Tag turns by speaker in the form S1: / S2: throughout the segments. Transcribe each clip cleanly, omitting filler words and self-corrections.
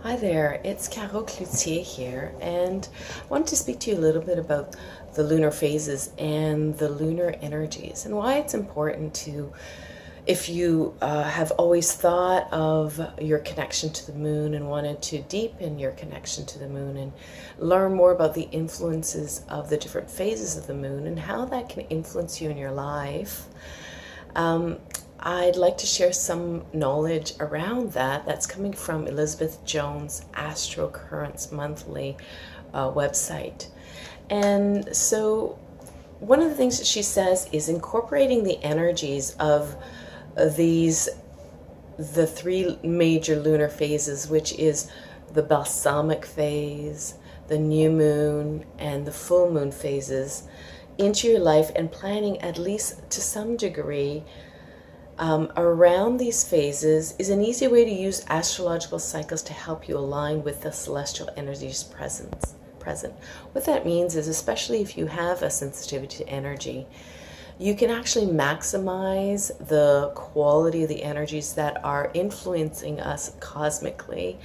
S1: Hi there, it's Carole Cloutier here, and I wanted to speak to you a little bit about the lunar phases and the lunar energies and why it's important to, if you have always thought of your connection to the moon and wanted to deepen your connection to the moon and learn more about the influences of the different phases of the moon and how that can influence you in your life. I'd like to share some knowledge around that that's coming from Elizabeth Jones' Astro Currents Monthly website. And so one of the things that she says is incorporating the energies of the three major lunar phases, which is the balsamic phase, the new moon, and the full moon phases, into your life, and planning at least to some degree around these phases is an easy way to use astrological cycles to help you align with the celestial energies present. What that means is, especially if you have a sensitivity to energy, you can actually maximize the quality of the energies that are influencing us cosmically.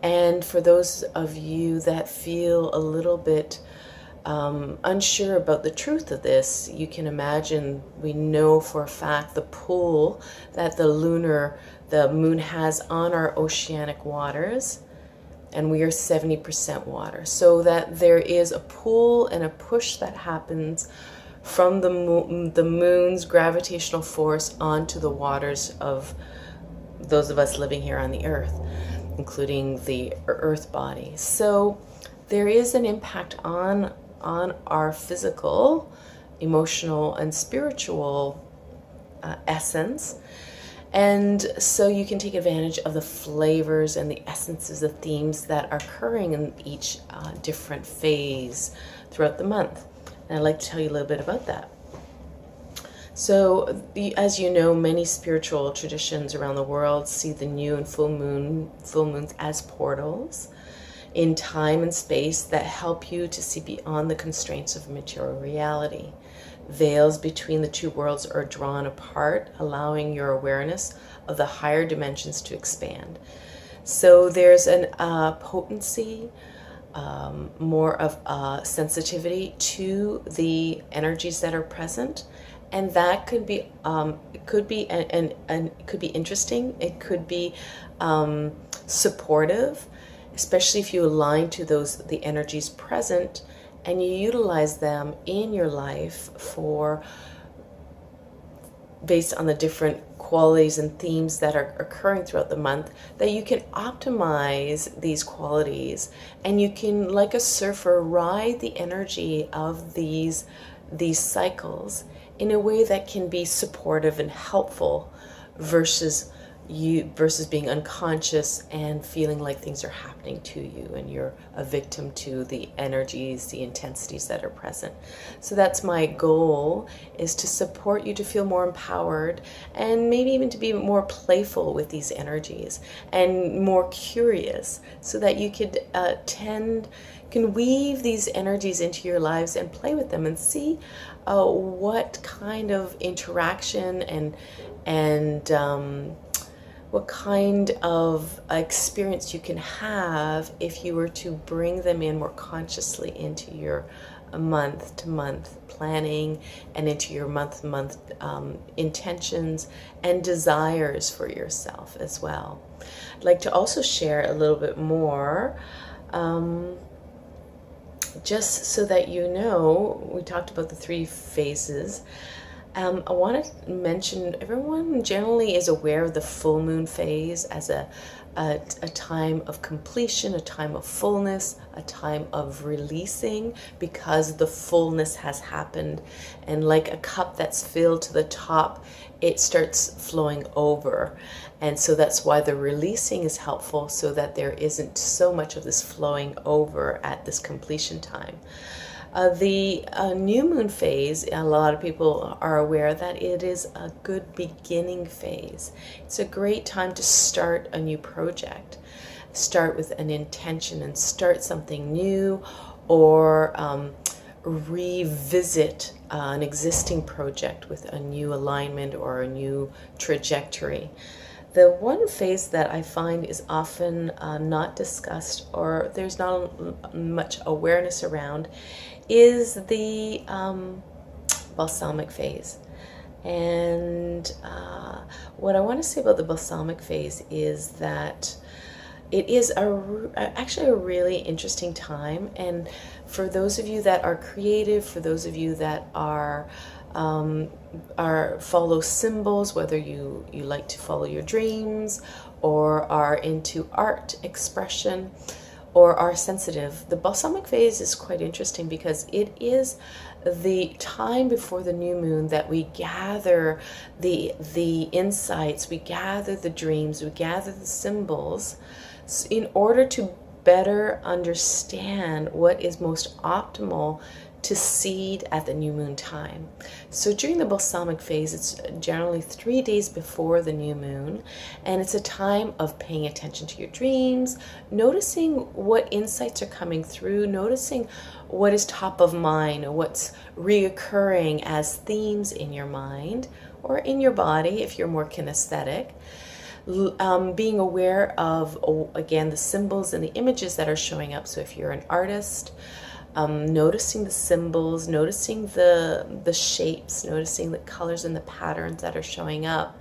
S1: And for those of you that feel a little bit unsure about the truth of this, you can imagine, we know for a fact the pull that the moon has on our oceanic waters, and we are 70% water, so that there is a pull and a push that happens from the moon's gravitational force onto the waters of those of us living here on the earth, including the earth body. So there is an impact on our physical, emotional, and spiritual essence. And so you can take advantage of the flavors and the essences of themes that are occurring in each different phase throughout the month. And I'd like to tell you a little bit about that. So, as you know, many spiritual traditions around the world see the new and full moons as portals in time and space that help you to see beyond the constraints of material reality. Veils between the two worlds are drawn apart, allowing your awareness of the higher dimensions to expand. So there's an potency, more of sensitivity to the energies that are present, and that could be it could be it could be interesting. It could be supportive, especially if you align to the energies present and you utilize them in your life based on the different qualities and themes that are occurring throughout the month, that you can optimize these qualities, and you can, like a surfer, ride the energy of these cycles in a way that can be supportive and helpful versus being unconscious and feeling like things are happening to you and you're a victim to the energies, the intensities that are present. So that's my goal, is to support you to feel more empowered and maybe even to be more playful with these energies and more curious, so that you could can weave these energies into your lives and play with them and see what kind of interaction and what kind of experience you can have if you were to bring them in more consciously into your month-to-month planning and into your month-to-month intentions and desires for yourself as well. I'd like to also share a little bit more, just so that you know, we talked about the three phases. I want to mention, everyone generally is aware of the full moon phase as a time of completion, a time of fullness, a time of releasing, because the fullness has happened. And like a cup that's filled to the top, it starts flowing over. And so that's why the releasing is helpful, so that there isn't so much of this flowing over at this completion time. The new moon phase, a lot of people are aware that it is a good beginning phase. It's a great time to start a new project, start with an intention and start something new, or revisit an existing project with a new alignment or a new trajectory. The one phase that I find is often not discussed, or there's not much awareness around, is the balsamic phase. And what I want to say about the balsamic phase is that it is actually a really interesting time. And for those of you that are creative, for those of you that are follow symbols, whether you like to follow your dreams or are into art expression or are sensitive, the balsamic phase is quite interesting because it is the time before the new moon that we gather the insights, we gather the dreams, we gather the symbols in order to better understand what is most optimal to seed at the new moon time. So during the balsamic phase, it's generally 3 days before the new moon, and it's a time of paying attention to your dreams, noticing what insights are coming through, noticing what is top of mind, or what's reoccurring as themes in your mind or in your body if you're more kinesthetic. Being aware of, again, the symbols and the images that are showing up. So if you're an artist, noticing the symbols, noticing the shapes, noticing the colors and the patterns that are showing up,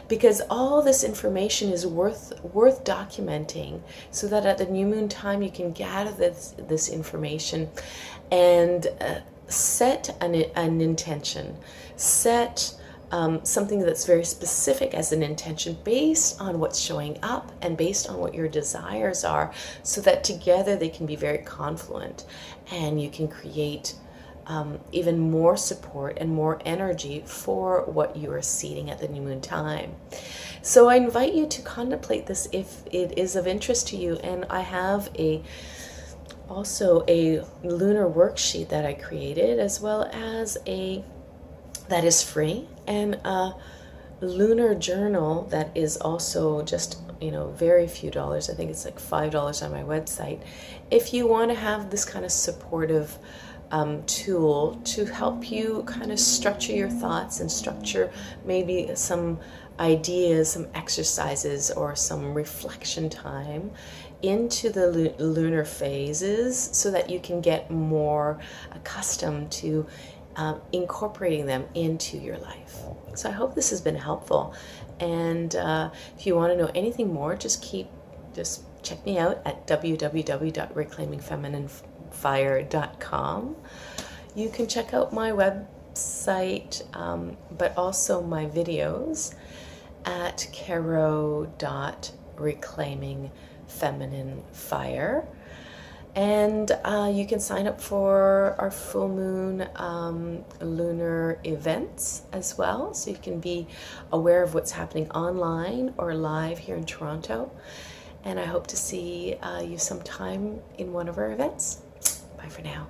S1: because all this information is worth documenting, so that at the new moon time you can gather this information and set an intention, set something that's very specific as an intention based on what's showing up and based on what your desires are, so that together they can be very confluent and you can create even more support and more energy for what you are seeding at the new moon time. So I invite you to contemplate this if it is of interest to you. And I have also a lunar worksheet that I created, as well as that is free, and a lunar journal that is also just, very few dollars. I think it's like $5 on my website. If you want to have this kind of supportive tool to help you kind of structure your thoughts and structure maybe some ideas, some exercises, or some reflection time into the lunar phases, so that you can get more accustomed to incorporating them into your life. So I hope this has been helpful. And if you want to know anything more, just check me out at www.reclaimingfemininefire.com. You can check out my website, but also my videos at caro.reclaimingfemininefire. And you can sign up for our full moon lunar events as well, so you can be aware of what's happening online or live here in Toronto. And I hope to see you sometime in one of our events. Bye for now.